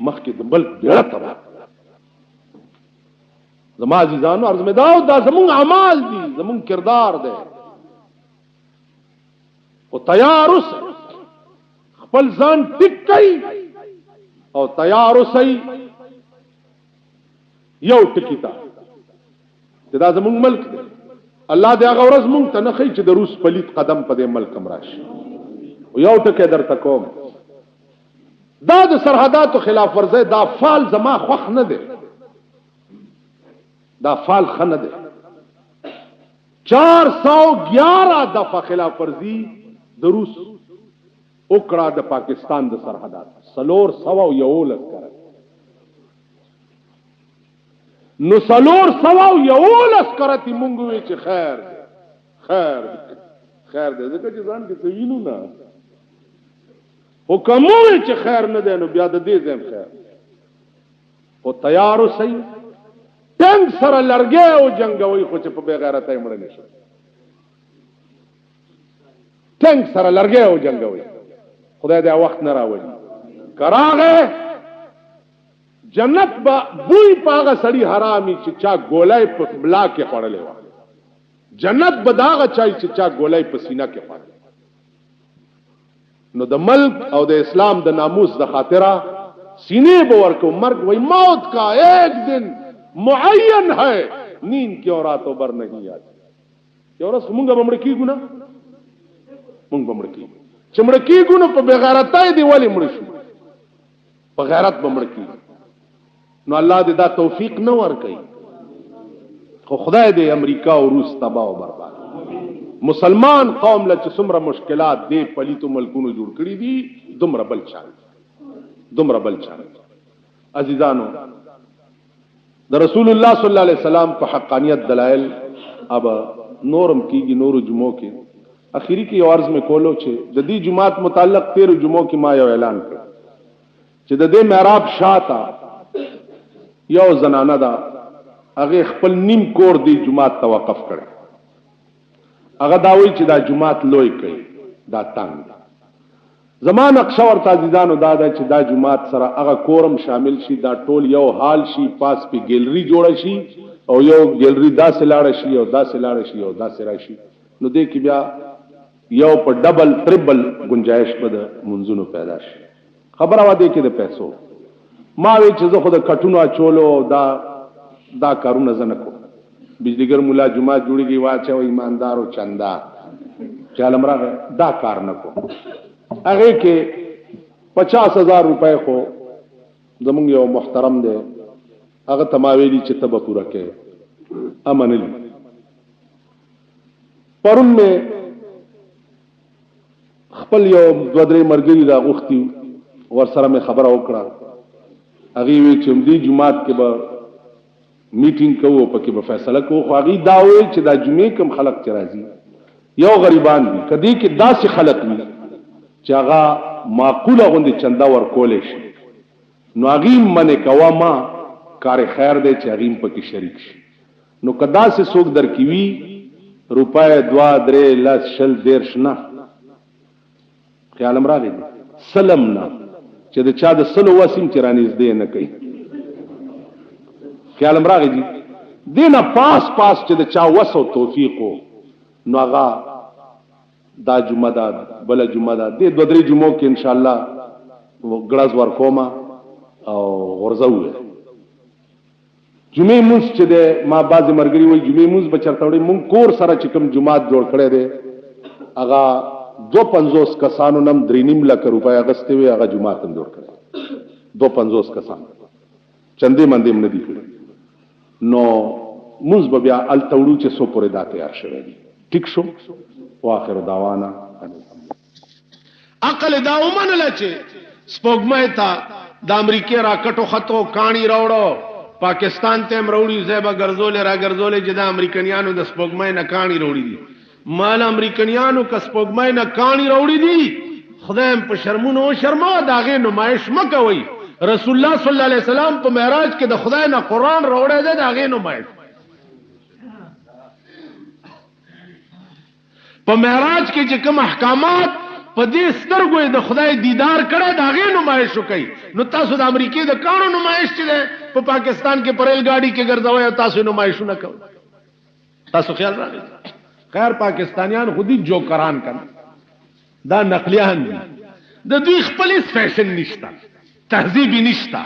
مخکې د ملک بیڑا تباد. زما عزیزانو عرض مې دا زمون اعمال دي زمون کردار دی او تیار اوس خپل ځان ټیک کړئ او تیار اوسئ یو ټکی ته چې دا زموږ ملک دی. الله دې هغه ورځ مونږ ته نه ښیي چې د روس پلیت قدم په دې ملک هم راشي. یو ټکی درته کوم، دا د سرحداتو خلاف ورزۍ دا فال زما خوښ نه دی، دا فال ښه نه دی. 411 دفعه خلاف ورزي د روس وکړه د پاکستان د سرحدات 411 کړه. نو 411 کرتی مونږ وی چې خیر دی خیر دی خیر دی ځکه چې ځان کې څه وینو نه حکم وی چې خیر نه دی نو بیا د دې زم خیر او تیار اوسئ. ټنګ سره لرګي او جنگوي خو چې په بے غیرتۍ مړ نه شي. ټنګ سره لرګي او جنگوي خدای دې وخت نه راوړي. کراغه جنت با بوئی پاغه سړی حرامي چې چا ګولای په بلا کې پړلې و. جنت بداغه چای چې چا ګولای په سینه کې پړل. نو د ملک او د اسلام د ناموس د خاطره سینے بور کو مرگ وہی موت کا ایک دن معین ہے نیند کی اور راتوں بر نہیں آتی. یو ورځ مونږ بمړ کیږو نه مونږ بمړ کیږو چې مړ کیږو نو په بغیرتۍ دی ولی مړ شو په غیرت بمړ کیږو. نو الله دې دا توفیق نه ورکړي خو خدای دې امریکا او روس تباہ او برباد. مسلمان قوم له چې څومره مشکلات دې پلیتو ملکونو جوړ کړی دي دومره بل چا عزیزانو د رسول الله صلی الله علیه وسلم په حقانیت دلائل اب نورم کیږي. نورو جمعو کې اخیری کې عرض میں کولو چې د دې جمعات متعلق 13 جمعو کې ما یو اعلان کړ چې د دې محراب شاته یو زنانه دا هغه خپل نیم کور دی جمعات توقف کړي. هغه دا وایي چې دا جمعات لوی کوي دا تنگ. زمان نقشه ورته عزیزانو دا چې دا جمعات سره هغه کورم شامل شي دا ټول یو حال شي پاس په ګیلری جوړ شي او یو ګیلری داسې لاړ شي او داسې لاړ شي او داسې راشي. نو دې کې بیا یو په ډبل ټریبل گنجائش په منځونو پیدا شي. خبره وا دې کې د پیسو ما وی چې زه خو د کټونو اچولو دا کارونه زنه کو. بجلیګر مولا جمعه جوړیږي واچو ایماندار او چندا چالم راغی دا کار نه کو. هغه کې 50,000 روپے خو زمونږ یو محترم دی هغه تماویلی چې تبه پورا کې امنلی. پرون می خپل یو دوه درې مرګري را غوښتي ور سره می خبره وکړه. هغه وی چې دې جمعات کې به میټینګ کوو پکې به فیصله کوو. خو هغه دا وی چې دا جمعې کم خلق چې راځي یو غریبان دي کدی کې داسې خلق وي چې هغه معقوله غوندي چندا ورکول شي. نو هغه منه کوا ما کار خیر دی چې هغه پکې شریک شي. نو کدا سے څوک درکوي روپای 2 3 لس شل دیرش نه خیال امراغي سلم نه چې د چا د سلو وسیم چرانیز دی نه کوي. خیال امراغي دي دینه پاس چې د چا وسو توفیقو نو هغه دا جمعه دا بل جمعه دا دې 2 3 جمعو کې ان شاء الله ګړز ورکوما او غرزوه. جمعه موږ چې د ما بعض مرګري وای جمعه موږ بچرتوړي مونږ کور سره چې کوم جمعات جوړ کړي دي هغه 250 کسانو نم 3.5 لک روپیا اغستې وي هغه جمعات هم جوړ کړي 250 کسان چندې مندې نه دي کړي. نو موږ بیا ال توړو چې سو پورې دا تیار شوی دي. ټیک شو واخر دعوانا عقل دا ومنل چې سپوږمۍ ته د امریکای راکټو خطو کانی راوړو پاکستان ته مروړي زیبا ګرځولې را ګرځولې چې د امریکایانو د سپوږمۍ نه کانی راوړي دي. مال امریکایانو ک سپوږمۍ نه کانی راوړي دي خدایم په شرمونو شرما داغه نمایش مکوي. رسول الله صلی الله علیه وسلم په معراج کې د خدای نه قران راوړی دی داغه نمایش. په معراج کې چې کوم احکامات په دې سترګو د خدای دیدار کړه داغه نمایش وکي. نو تاسو د امریکای د کانو نمایش چې په پاکستان کې پرېل گاډي کې ګرځوي تاسو نمایشونه کوي. تاسو خیال راغلی خیر پاکستانیان خودي جوکران کړه دا نقلیان دي د دوی خپل فیشن نشته، تهذیب نشته،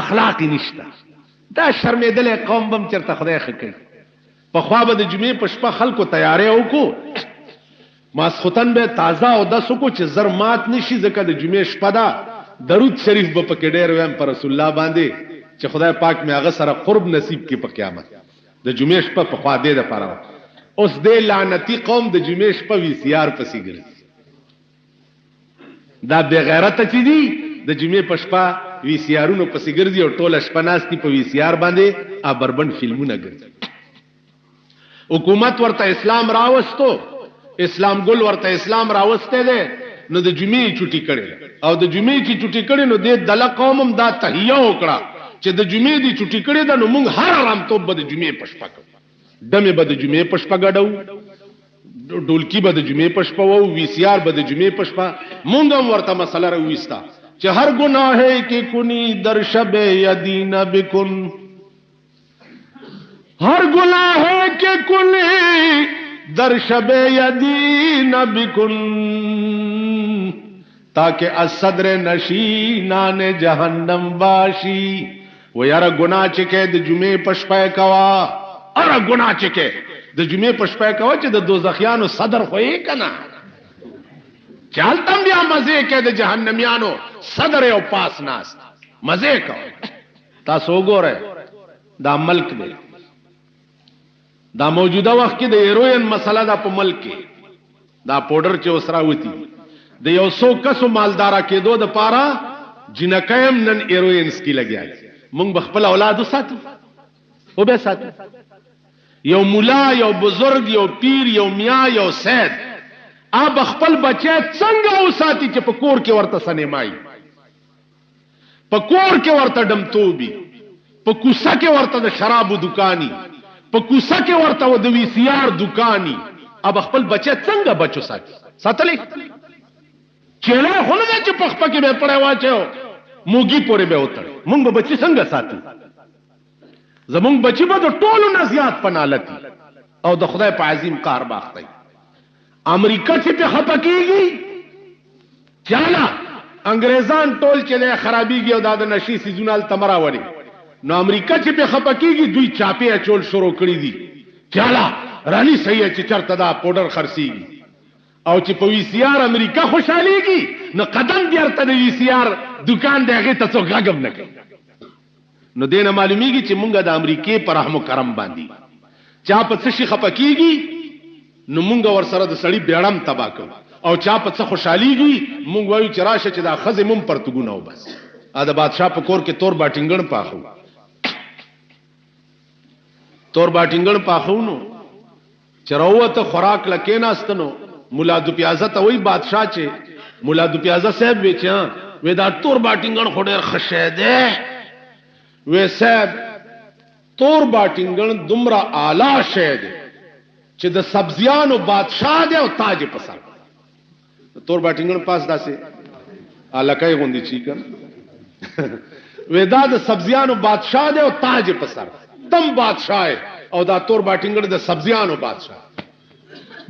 اخلاق نشته. دا شرمېدلې قوم بم چرته خدای ښه کوي. پخوا به د جمعې په شپه خلکو تیاری وکړو، ماسخوتن به تازه او دس وکړو چې زر مات نشي، ځکه د جمعې شپه ده. درود شریف به پکې ډېر ویم پر رسول الله باندې چې خدای پاک مې هغه سره قرب نصیب کړي په قیامت. د جمعې شپه پخوا دې دپاره اوس دې لعنتي قوم د جمعې شپه وي سی آر پسې ګرځي. دا بې غیرته چې دي د جمعې په شپه وي سی آرونو پسې ګرځي او ټوله شپه ناستي په وي سی آر باندې بربند فلمونه ګرځي. حکومت ورته اسلام راوستو، اسلام ګل ورته اسلام راوسته ده، نو د جمعې چټي کړي او د جمعې چې چټي کړي نو د دله قوم دا تحیه وکړه چې د جمعې دی چټي کړي ده، نو موږ هر آرام توپ به د جمعې په شپه کوو، دمې به د جمعې په شپه ګډو، ډولکی به د جمعې په شپه وو، وی سی آر به د جمعې په شپه. مونږ هم ورته مسله راوستا چې هر ګناه کې کنی در شب یدین بکن، ہر گناہ کے کلی در شب یدین بکن، تاکہ الصدر نشینان جہنم باشی. و یار گناہ چکے د جمعے پشپے کوا، ار گناہ چکے د جمعے پشپے کوا چې د دوزخیانو صدر خوئی کنا چالتم بیا مزے کے د جہنمیانو صدر او پاس ناس مزے کو. تاسو ګوره دا ملک دی، دا موجوده وخت کې د هیروین مسله دا په ملک کې دا پودر چې وسرا وتی د یو څو کسو مالدارا کېدو د پاره جنکایم نن هیروینز کې لګیا. مونږ بخپل اولاد ساتو او به ساتو، یو مولا، یو بزرگ، یو پیر، یو میاں، یو سید اب خپل بچی څنګه وساتي چې په کور کې ورته سنیمای، په کور کې ورته ډمتوبي، په کوڅه کې ورته د شرابو دکانی، په کوڅه کې ورته د وی سی آر دکانی. اب خپل بچی څنګه بچو ساتلی چیرې خو نه چې په خپل کې به پړای واچو موګي پورې به وتړي. مونږ به بچی څنګه ساتو؟ زمونږ بچی به د ټولو نه زیات پنالتي او د خدای په عظیم قهر باختی. امریکا چې په خپکیږي چاله انګريزان ټول چې له خرابيږي او د نشي سيزونال تمرا وړي، نو امریکا چې په خپکیږي دوی چاپی اچول شروع کړی دي چاله رالي صحیح چې چرته دا پودر خرسيږي او چې په وی سی آر امریکا خوشاليږي نو قدم بیرته د وی سی آر دکان دغه ته څو غاګم نه کوي. نو دینه معلومیږي چې مونږه د امریکای پر رحم و کرم باندې چا په څه شي خپکیږي نو مونږ ور سره د سړی بیړم تبا کوو، او چا په څه خوشاليږي مونږ وایو چې راشه چې دا خزه مم پرتګونه و بس. ا د بادشاہ په کور کې تور باټینګن پاخو، تور باټینګن پاخو نو چروته خوراک لکې ناستنو مولا دو پیازه ته وای بادشاہ چې مولا دو پیازه صاحب وچا وې دا تور باټینګن خډر خشه ده، وې صاحب تور باټینګن دومره اعلی شه ده چې د سبزیانو بادشاہ دی او تاج په سر. تور باټینګن پاس داسې الکای غوندي چی کړ ودا د سبزیانو بادشاہ دی او تاج په سر، دم بادشاہ او دا تور باټینګن د سبزیانو بادشاہ.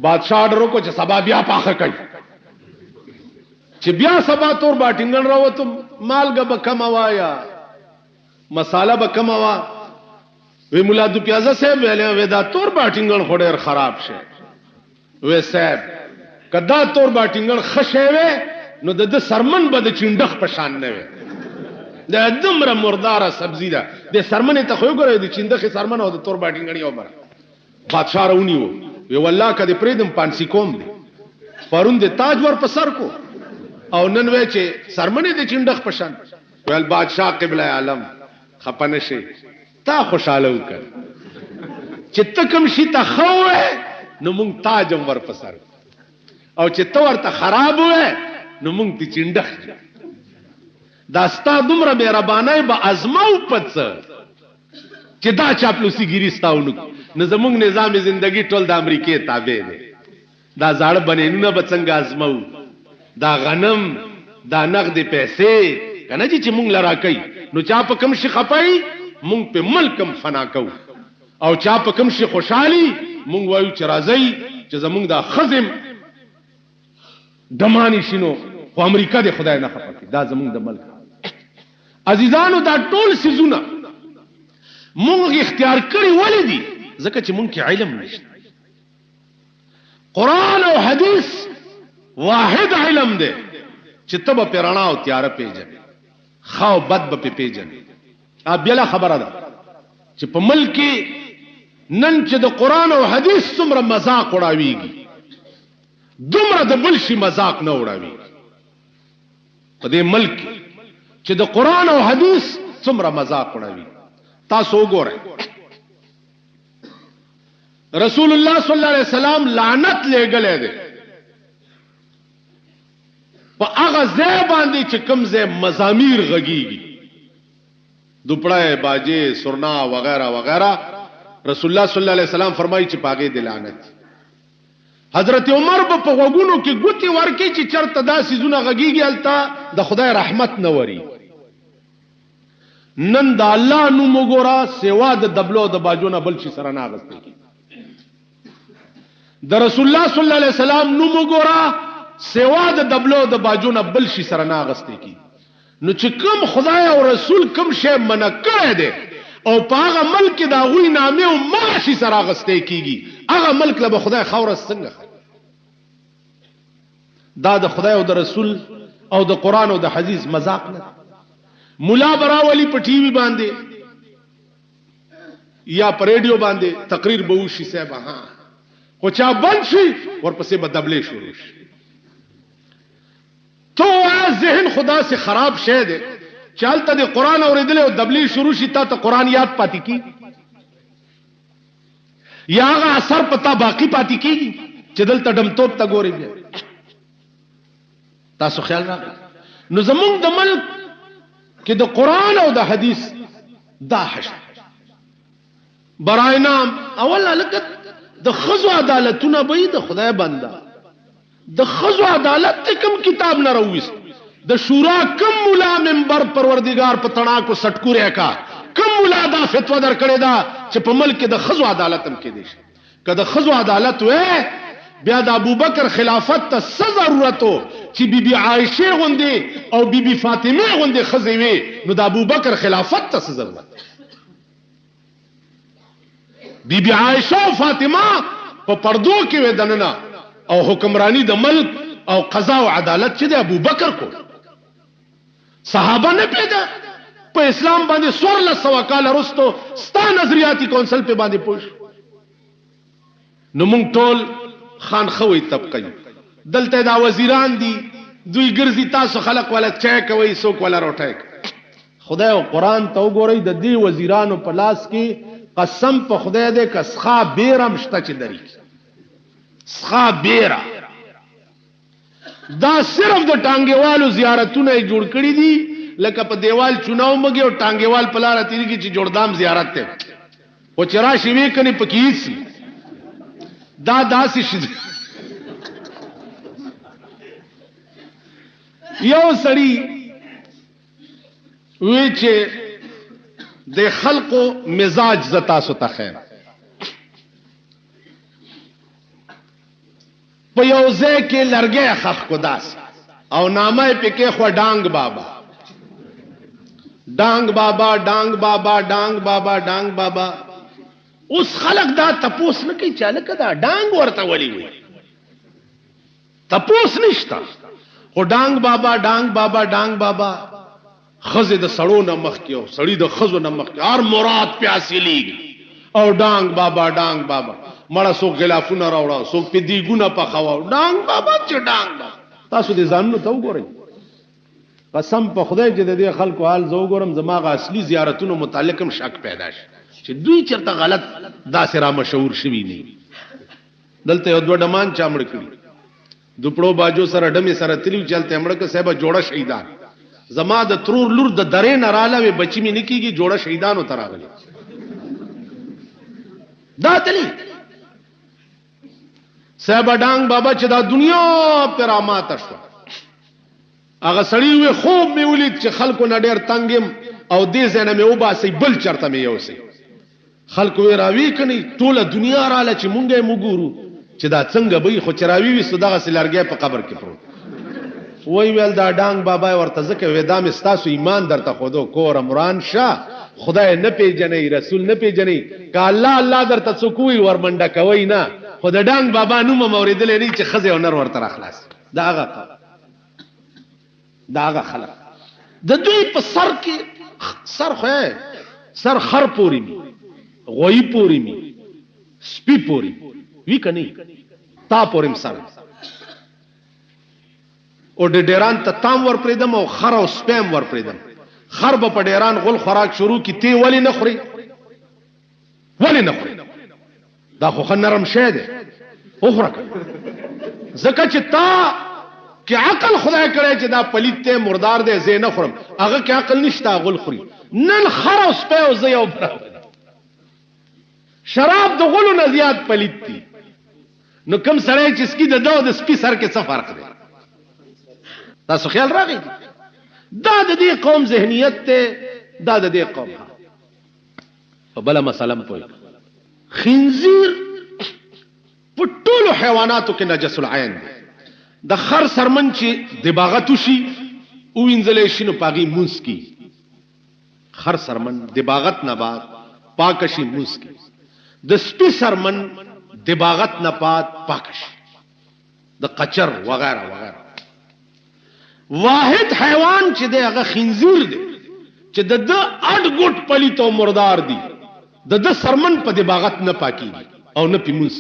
بادشاہ ډرو کو چې سبا بیا پاخه کوي، چې بیا سبا تور باټینګن راوته مالګه به کم وایا، مساله به کم وا. وی مولا دو پیازه صاحب ویلې ودا تور باټینګن خډر خراب شه. وی صاحب کدا تور باټینګن خشه وې نو د سرمن به د چندخ په شان نه وي، د دمره مرداره سبزی ده د سرمن ته خو ګورې د چندخ سرمن او د تور باټینګن یو بر. بادشاہ راونیو وی والله کدی پریدم پانسی کوم دی پرون د تاج ور په سر کو او نن وې چې سرمن د چندخ په شان. ویل بادشاہ قبله عالم خپنه شي تا خوشاله وکړ چې تکم شي ته خو نو مونږ تاجم ور په سر، او چې تو ورته خراب وې نو مونږ تی چندخ. دا ستا دومره مهربانای به ازماو پڅ چې دا چاپلوسی ګیری ستاونو نو زمونږ نظام زندگی ټول د امریکای تابع دی. دا زاړه بنینونه به څنګه ازماو، دا غنم، دا نقد پیسې کنه چې مونږ لرا کوي نو چا په کم شي خپای مونږ په ملکم فنا کو، او چا په کم شي خوشحالي مونږ وایو چې راځي چې زمونږ دا خزم دمانی شنو خو امریکا د خدای نه خپه کی دا زمونږ د ملک عزیزانو دا ټول سيزونه مونږ اختیار کړی ولې دي ځکه چې مونږ کې علم نشته قرآن او حدیث واحد علم دی چې تب پیرانا او تیار پیژنې خاو بد به پیژنې بیا خبره ده چې په ملک کې نن چې د قرآن او حدیث څومره مذاق وړاویږي دومره د بل شي مذاق نه وړاویږي په دې ملک کې چې د قرآن او حدیث څومره مذاق وړاویږي تاسو وګورئ رسول الله صلی الله علیه وسلم لعنت لګلې ده په هغه ځای باندې چې کوم ځای مزامیر غږیږي دوپړای باجه سرنا وغیرہ وغیرہ رسول الله صلی الله علیه وسلم فرمایي چې پاګې د لعنت حضرت عمر په غوګونو کې ګوتی ورکی چې چرته داسې زونه غږیږي التا د خدای رحمت نه وری نن د الله نوم وګورا سوا د دبلو د باجونه بل شي سره نه غستې د رسول الله صلی الله علیه وسلم نوم وګورا سوا د دبلو د باجونه بل شي سره نه غستې کی نو چې کوم خدای او رسول کوم شی منع کړی دی او په هغه ملک دا غوی نامه او ماشي سره غستې کیږي هغه ملک له خدای خور څنګه دا د خدای او د رسول او د قران او د حدیث مذاق نه مولا براولی په ټي وي باندې یا په ریډیو باندې تقریر به وشي صاحب ها خو چا بند شي ورپسې به دبلې شروع شي تو ذهن خدا سے خراب شه دے چالتا دے قرآن اوریدل او دبلی شروع شي تا ته قرآن یاد پاتې کی یا هغه اثر پتا باقی پاتې کیږي چې دلته ډمتوب تا ګوري بیا تاسو خیال راغلی نو زمونږ د ملک کې د قرآن او د حدیث دا حشر برای نام اول لکه د خزو عدالتونه به د خدای بنده د خزو عدالت کم کتاب نه راوست د شورا کم مولا منبر پروردگار په تڼا کو سټکوریا کا کم مولا دا فتوا در کړی دا چې په ملک د خزو عدالت هم کې دي کله خزو عدالت وې بیا د ابوبکر خلافت ته ضرورت چې بیبي عائشه غوندي او بیبي فاطمه غوندي خزي وي نو د ابوبکر خلافت ته ضرورت بیبي عائشه او فاطمه په پردو کې ودننه او حکمرانی د ملک او قضا او عدالت چې د ابوبکر کو صحابه نه پیدا په اسلام باندې 1600 کال وروسته ستا نظریاتي کونسل په باندې پوښ نو مونږ ټول خان خوي طبقه دلته دا وزیران دي دوی ګرځي تاسو خلق ولا چای کوي څوک ولا روټای خدای او قران ته وګورئ د دې وزیرانو په لاس کې قسم په خدای دې کسخه بیرم شته چې دري سخا بیرا دا صرف د ټانګېوالو زیارتونه جوړ کړی دي لکه په دیوال چوناو مګي او ټانګېوال په لار تیریږي چې جوړدام زیارت ته او چرا شوی کني پکیس دا داسې شي یو سړی وی چې د خلقو مزاج زتا سو ته خیر په یو ځای کې لرګي خخ کو داس او نامه په کې خو ډانګ بابا ډانګ بابا ډانګ بابا ډانګ بابا ډانګ بابا اوس خلق دا تپوس نه کوي چاله کدا ډانګ ورته ولي وي تپوس نشتا خو ډانګ بابا ډانګ بابا ډانګ بابا خزه د سړو نه مخ کې او سړی د خزو نه مخ کې هر مراد پیاسلیږي او ډانګ بابا ډانګ بابا مړه سو غلافونه راوړا سو په دی ګونه په خواو ډانګ بابا چې ډانګ بابا تاسو دې ځانونه ته وګورئ قسم په خدای چې د دې خلکو حال زه وګورم زماغه اصلي زیارتونو متعلق هم شک پیدا شي چې دوی چرته غلط داسې را مشهور شوي نه دلته یو دوه ډمان چامړ کړي دوپړو باجو سره ډمې سره تلیو چلته امړه که صاحب جوړه شهیدان زما د ترور لور د درې نه رااله بچی مې نکیږي جوړه شهیدانو ته راغلي دا تلی صاحب ډانګ بابا چې دا دنیا پر امات شو هغه سړی وي خوب مې ولید چې خلکو نه ډېر تنګم او دې ځنه مې وباسي بل چرته مې یوسي خلکو وی راوي کني ټوله دنیا رااله چې مونږه موګورو چې دا څنګه به خو چراوي وي صدقه سلارګه په قبر کې پروت وای ویل دا ډانګ بابا ورته ځکه ودا مې ستاسو ایمان درته خودو کور عمران شاه خدای نه پیژنې رسول نه پیژنې که الله الله درته څوکوي ورمنډه کوي نه خو د ډانګ بابا نوم موریدلې نه چې ښځې او نر ورته راخلاص دا هغه خلک د دوی په سر کې سر خر پوری می غوی پوری می سپی پوری وی کني تا پورم سر او د ډیران ته تام ور پریدم او خر او سپیم ور پریدم خر په ډیران غل خوراک شروع کی تی ولی نه خوري دا خو نرم شه ده اخرى زکه چې تا کې عقل خدای کړی چې دا پلیت ته مردار ده زه نه خورم هغه کې عقل نشته غل خوري نن خر او سپی او زه یو برابر شراب د غلو نه زیات پلیت دي نو کم سړی چې سکی د دو د سپی سر کې څه فرق دی تاسو خیال راغی دا د دې قوم ذهنیت ته دا د دې قوم په بل مسله پوي خنزیر په ټولو حیواناتو کې نجس العين دی د خر سرمن چې دباغت شي او وینځلې شي نو پاغي موس کی خر سرمن دباغت نه بعد پاک شي موس کی د سپي سرمن دباغت نه بعد پاک شي د قچر وغیرہ وغیرہ واحد حیوان چې دی هغه خنزیر دی چې د اډ ګټ پلیت او مردار دی د سرمن په دباغت نه پاکي او نه پیموس